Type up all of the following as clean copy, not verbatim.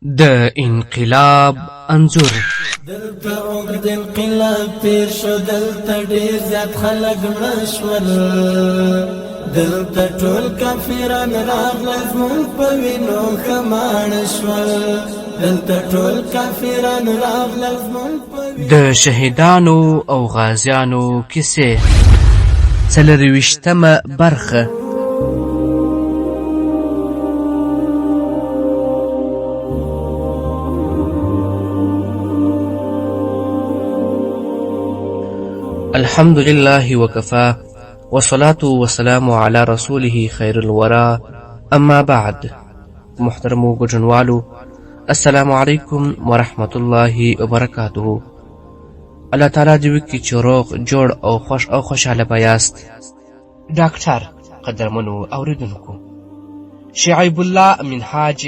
د انقلاب انځور دلته اوږد انقلاب تیر شو، دلته ډېر زیات خلک مړه شول، دلته ټول کافران راغلل زموږ په وینو ښه ماړه شول، دلته ټول کافران راغلل زموږ په وینو. د شهیدانو او غازیانو کیسې، 24مه برخه. الحمد لله وكفى والصلاة والسلام على رسوله خير الورى اما بعد. محترمو ګډونوالو، السلام علیکم ورحمت الله وبرکاته. الله تعالی دې وکړي چې روغ جوړ او خوش او خوشحاله بیاست. ډاکټر قدرمنو اوریدونکو، شعیب الله منهاج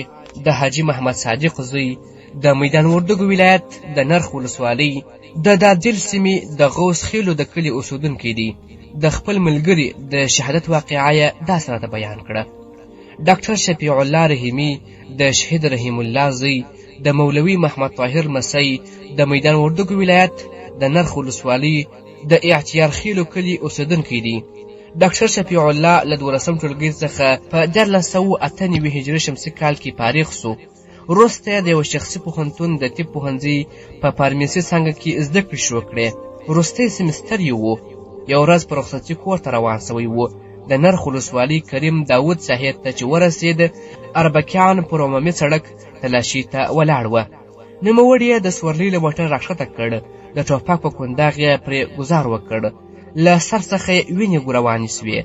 د حاجی محمد صادق زوی د میدان وردګو ولایت د نرخ ولسوالۍ د دادل سیمې د غوث خیلو د کلي اوسیدونکی دی. د خپل ملګري د شهادت واقعه یې داسې راته بیان کړه. ډاکټر شفیع الله رحیمي د شهید رحیم الله زوی د مولوي محمد طاهر مسۍ د میدان وردګو ولایت د نرخ ولسوالۍ د اعتیار خیلو کلي اوسیدونکی دی. ډاکټر شفیع الله له 12 ټولګي څخه په 1998 هجري شمسي کال کې فارغ سو. وروسته د یو شخصي پوهنتون د طب پوهنځي په فارمیسي څانګه کې زده کړې شروع کړې. وروستی سمستر یې و. یو ورځ په رخصتي کور ته روان سوی و. د نرخ ولسوالۍ کریم داود صاحب ته چې ورسېد، اربکیان پر عمومي سړک تلاشي ته ولاړ وه. نوموړي یې د سورلۍ له موټر راښکته کړ. د ټوپک په کنداغ یې پرې ګزار وکړ. له سر څخه یې وینې روانې سوې.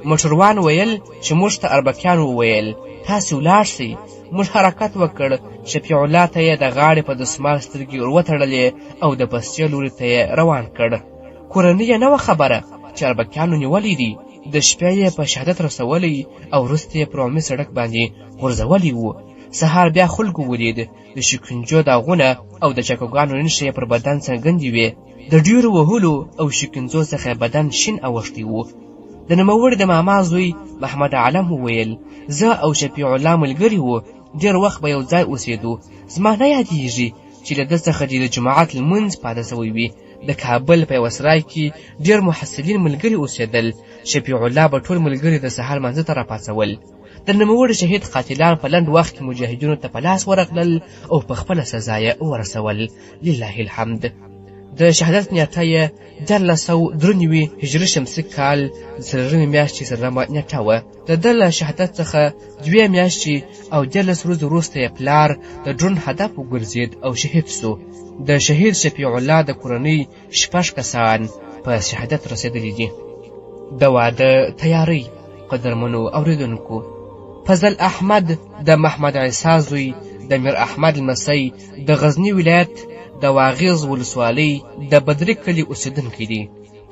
موټروان ویل چې موږ ته اربکیان وویل تاسې ولاړ سئ. موږ حرکت وکړ. شفیع الله ته یې د غاړې په دسمال سترګې وتړلې او د بستې لوري ته یې روان کړ. کورنۍ یې نه وه خبره چې اربکیانو نیولی دي. د شپې یې په شهادت رسولی او وروسته یې پر عمومي سړک باندې غورځولی و. سهار بیا خلکو ولید. د شکنجو داغونه او د چاقوګانو نښې یې پر بدن څرګندې وې. د ډېرو وهلو او شکنجو څخه بدن شین اوښتی و. د نوموړي د ماما زوی محمد عالم وویل زه او شفیع الله ملګري وو. ډېر وخت به یو ځای اوسېدو. زما نه یادېږي چې له ده څخه د جماعت لمونځ پاته سوی وي. د کابل په یوه سرای کې ډېر محصلین ملګري اوسېدل. شفیع الله به ټول ملګري د سهار لمانځه ته راپاڅول. د نوموړي شهید قاتلان په لنډ وخت کې مجاهدینو ته په لاس ورغلل او په خپله سزا یې ورسول. لله الحمد. د شهادت نیټه یې 1993 هجري شمسي کال د څلورمې میاشتې څلورمه نیټه وه. د ده له شهادت څخه 2 میاشتې او 11 ورځې وروسته یې پلار د ډرون هدف وګرځېد او شهید سو. د شهید شفیع الله د کورنۍ 6 کسان په شهادت رسېدلي دي. د واده تیاری. قدرمنو اوریدونکو، فضل احمد د محمد عیسی زوی د میر احمد لمسی د غزني ولایت د واغیز ولسوالۍ د بدري کلي اوسیدونکی دی.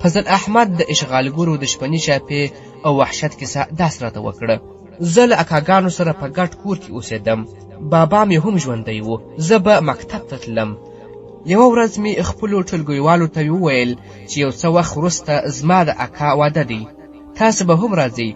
فضل احمد د اشغالګرو د شپني چاپې او وحشت کیسه داسې راته وکړه. زه له اکاګانو سره په ګډ کور کې اوسېدم. بابا مې هم ژوندی و. زه به مکتب ته تلم. یوه ورځ مې خپلو ټولګیوالو ته وویل چې یو څه وخت وروسته زما د اکا واده دی. تاسو به هم راځئ.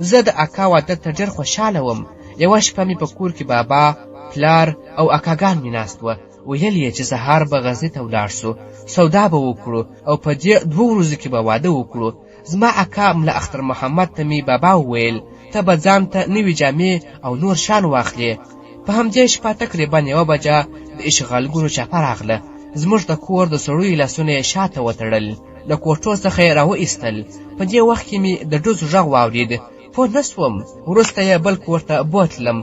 زه د اکا واده ته ډېر خوشحاله وم. یوه شپه مې په کور کې بابا، پلار او اکاګان مې ناست وه. ویل یې چې سهار به غزني ته ولاړ سو، سودا به وکړو او په دې 2 ورځو کې به واده وکړو. زما اکا ملا اختر محمد ته مې بابا وویل ته به ځان ته نوې جامې او نور شان واخلې. په همدې شپه تقریبا 1 بجه د اشغالګرو چاپه راغله. زموږ د کور د سړیو لاسونه یې شاته وتړل. له کوټو څخه یې راوایستل. په دې وخت کې مې د ډزو غږ واورېد. پوه نه سوم. وروسته یې بل کور ته بوتلم.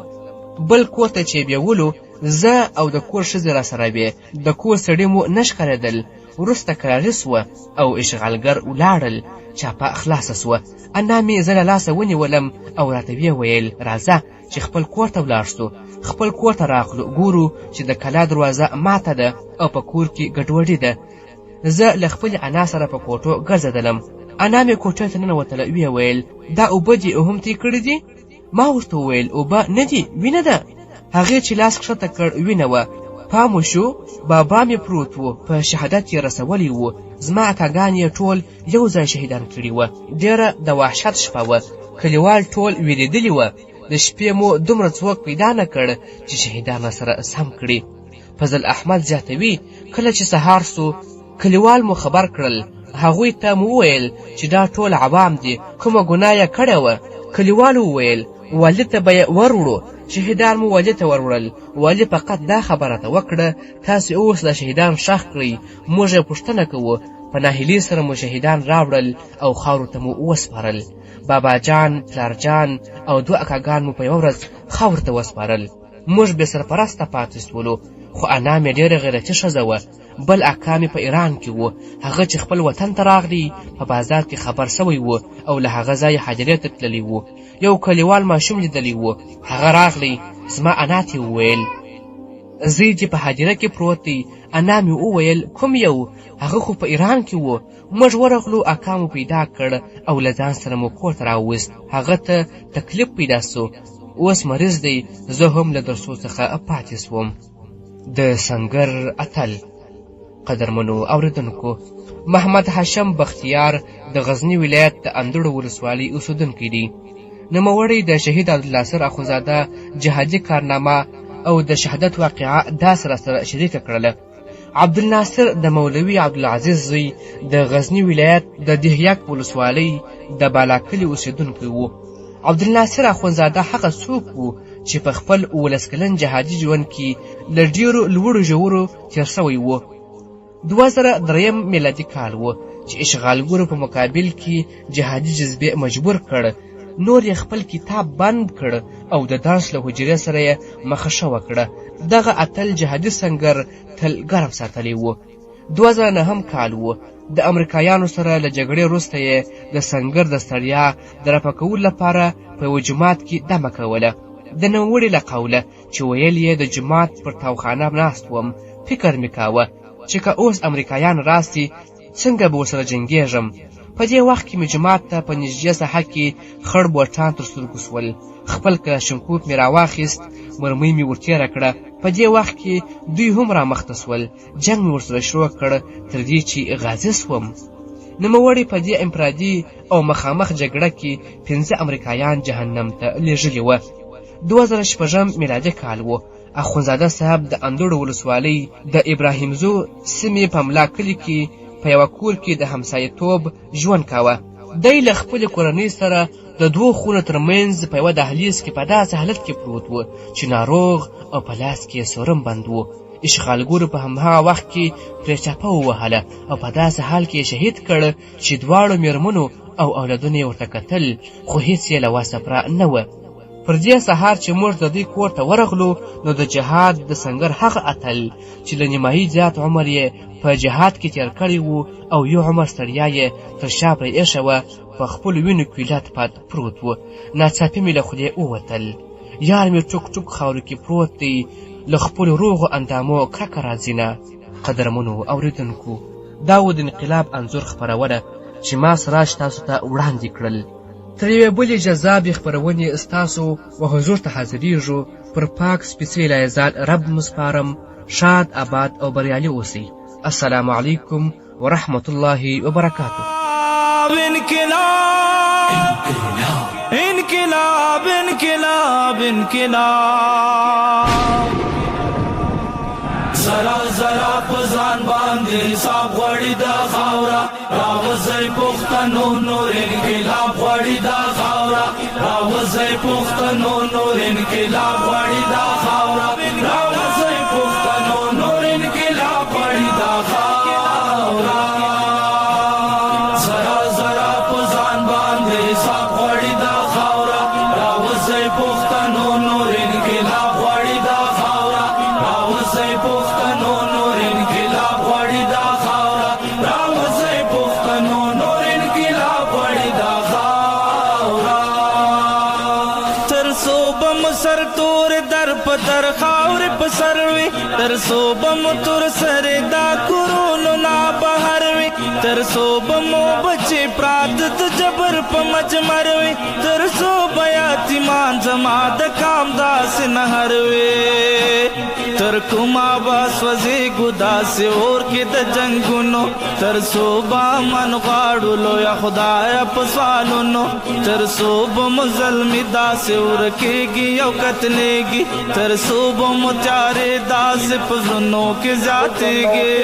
بل کور ته چې بیولو، زه او د کور ښځې راسره وې. د کور سړي مو نه ښکارېدل. وروسته کراري سوه او اشغالګر ولاړل. چاپه خلاصه سوه. انا مې زه له لاسه ونیولم او راته ویې ویل راځه چې خپل کور ته ولاړ سو. خپل کور ته راغلو. ګورو چې د کلا دروازه ماته ده او په کور کې ګډوډي ده. زه له خپلې انا سره په کوټو ګرځېدلم. انا مې کوټې ته ننوتله. ویې ویل دا اوبه دي هم تی کړي دي؟ ما ورته وویل اوبه نه دي، وینه ده. هغې چې لاس کښته کړ وینه وه. پام وشو بابا مې پروت و. په شهادت یې رسولی و. زما اکاګان یې ټول یو ځای شهیدان کړي وه. ډېره د وحشت شپه وه. کلیوال ټول ویرېدلي وه. د شپې مو دومره ځواک پیدا نه کړ چې شهیدان سره سم کړي. فضل احمد زیاتوي کله چې سهار سو کلیوال مو خبر کړل، هغوی ته مو وویل چې دا ټول عوام دي، کومه ګناه یې کړې وه. کلیوالو وویل والي ته به یې وروړو. شهیدان مو والي ته وروړل. والي فقط دا خبره ته وکړه تاسې اوس د شهیدان ښخ کړئ. موږ یې پوښتنه کوو. په ناهیلۍ سره مو شهیدان راوړل او خاورو ته مو وسپارل. بابا جان، پلار جان او 2 اکاګان مو په یوه ورځ خاورو ته وسپارل. موږ بې سرپرسته پاتې سولو. خو انا مې ډېره غیرتي ښځه وه. بل اکا مې په ایران کې و. هغه چې خپل وطن ته راغلی په بازار کې خبر سوی و او له هغه ځایه حجرې ته تللی و. یو کلیوال ماشوم لیدلی و. هغه راغلی. زما انا ته وویل زوی دې په حجره کې پروت دی. انا مې وویل کوم یو؟ هغه خو په ایران کې و. موږ ورغلو، اکا مو پیدا کړ او له ځان سره مو کور ته راووست. هغه ته تکلیف پیدا سو. اوس مریض دی. زه هم له درسو څخه پاتې سوم. د سنګر اتل. قدرمنو اوریدونکو، محمد هاشم بختیار د غزنی ولایت د اندړو ولسوالۍ اوسیدونکی دی. نوموړی د شهید عبدالناصر اخندزاده جهادي کارنامه او د شهادت واقعه داسې راسره شریکه کړله. عبدالناصر د مولوي عبدالعزیز زوی د غزنی ولایت د دهیک ولسوالۍ د بالاکلي اوسیدونکی و. عبدالناصر اخندزاده هغه څوک و چې په خپل 19 کلن جهادي ژوند کې له ډېرو لوړو ژورو تېر سوی و. 2003 میلادي کال و چې اشغالګرو په مقابل کې جهادي جذبې مجبور کړ. نور یې خپل کتاب بند کړ او د درس له حجرې سره یې مخه وکړه. دغه اتل جهادي سنګر تل ګرم ساتلی و. 2009 کال و. د امریکایانو سره له جګړې وروسته یې د سنګر د ستړیا د رفع کولو لپاره په یوه جومات کې دمه کوله. د نوموړي له قوله چې ویل یې د جومات پر تاوخانه ناست وم، فکر مې کاوه چې که اوس امریکایان راسي څنګه به ورسره جنګېږم. په دې وخت کې مې جومات ته په نږدې ساحه کې خړ بوټان تر سترګو سول. خپل کلاشینکوف مې راواخیست، مرمۍ مې ورتېره کړه. په دې وخت کې دوی هم رامخته سول. جنګ مې ورسره شروع کړ تر دې چې غازي سوم. نوموړي په دې انفرادي او مخامخ جګړه کې 15 امریکایان جهنم ته لېږلي وه. 2006 میلادي کال و. اخندزاده صاحب د اندړو ولسوالۍ د ابراهیمزو سیمې په ملا کلي کې په یوه کور کې د همسایه‌توب ژوند کاوه. دی له خپلې کورنۍ سره د 2 خونو ترمنځ په یوه دهلیز کې په داسې حالت کې پروت و چې ناروغ او په لاس کې سورم بند و. اشغالګرو په همهغه وخت کې پرې چاپه ووهله او په داسې حال کې شهید کړ چې دواړو مېرمنو او اولادونه یې ورته کتل، خو هېڅ یې له وسه پوره نه وه. پر دې سهار چې موږ د دوی کور ته ورغلو نو د جهاد د سنګر هغه اتل چې له نیمایي زیات عمر یې په جهاد کې تېر کړی و او یو عمر ستړیا یې تر شا پرې ایښه وه په خپلو وینو کې لات پات پروت و. ناڅاپي مې له خولې ووتل. یار مې ټوک ټوک خاورو کې پروت دی. له خپلو روغو اندامو کرکه راځي نه. قدرمنو اوریدونکو، دا و د انقلاب انځور خپرونه چې ما سراج تاسو ته وړاندې کړل. تر یوې بلې جذابې خپرونې ستاسو و حضور ته حاضرېږو. پر پاک سپېڅلي لایزال رب مسپارم. شاد، آباد او بریالي اوسئ. السلام علیکم ورحمة الله وبرکاته. انقلاب انقلاب انقلاب انقلاب زرا زرا پزان باندې حساب غوړي دا خاورا راوځي پښتنو نور انقلاب غوړي دا خاورا راوځي پښتنو نور انقلاب غوړي دا خاورا راوځي پښتنو نور انقلاب غوړي دا خاورا زرا زرا پزان باندې حساب غوړي دا خاورا راوځي پښتنو نور انقلاب غوړي دا خاورا راوځي پښتنو نور انقلاب غوړي دا خاورا راوځي پښتنو نور انقلاب غوړي دا خاورا تر صوبم سر تور در پتر خاور پسروي تر صوبم تور سر دا کورونو نا بهروي تر صوبم بچي پرات د جبر په مجمروي تر صوب یاتیمان زما د کام داس نهروي تر کوما باس وزیگو داسې اور کې د جنگونو تر صوبه من غواړو لویه خدایه په سوالونو تر صوبه مو ظلمي داسې ورکېږي او قتلېږي تر صوبه مو تیارې داسې په زړونو کې زیاتېږي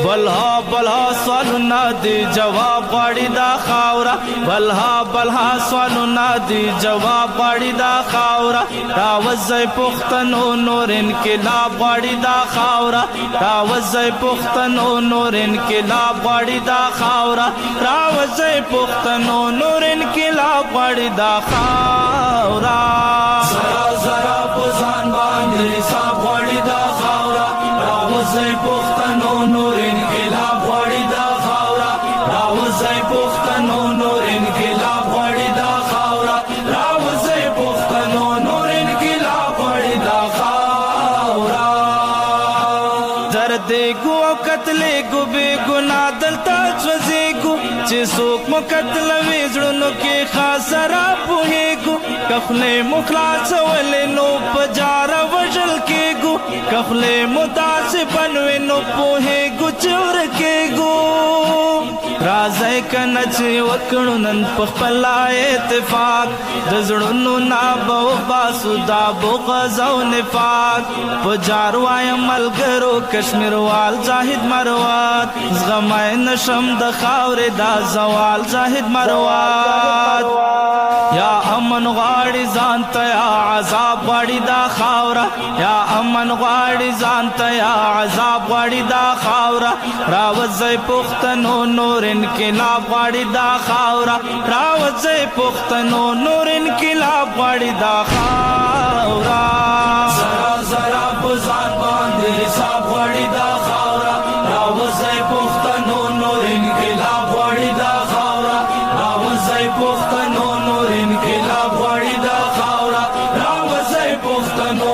بلها بلها سوالونه دي جواب غواړي دا خاوره بلها بلها سوالونه دي جواب غواړي دا خاوره راوځئ پښتنو نور انقلاب غواړي دا خاوره راوځئ پښتنو نور انقلاب غواړي دا خاوره راوځئ پښتنو نور انقلاب غواړي دا خاوره زرا زرا په ځان باندې حساب غواړي دا خاوره راوځئ پښتنو نور انقلاب غواړي دا خاوره راوځئ پښتنو نور انقلاب غواړي دا خاوره راوځئ پښتنو نور انقلاب غواړي دا خاوره دردېږو او قتلېږو بې ګناه دلته سوځېږو چې څوک مو قتلوي زړونو کې خاص راپوهېږو که خولې مو خلاصولې نو په جاره وژل کېږو که خولې مو داسې بنوې نو پوهېږو چې ورکېږو راځئ کنه چې وکړو نن په خپله اتفاق د زړونو نه به وباسو دا بغض او نفاق په جار وایم ملګرو کشمیروال زاهد مروات زغمی نشم د خاورې دا زوال زاهد مروات یا امن غواړي ځان ته یا عذاب غواړي دا خاوره یا امن غواړي ځان ته یا عذاب غواړي دا خاوره راوځئ پښتنو نور انقلاب غواړي دا خاوره راوځئ پښتنو نور انقلاب غواړي دا خاوره زرا زرا په ځان باندې حساب غواړي دا خاوره راوځئ پښتنو نور انقلاب غواړي دا خاوره راوځئ پښتنو نور انقلاب غواړي دا خاوره راوځئ پښتنو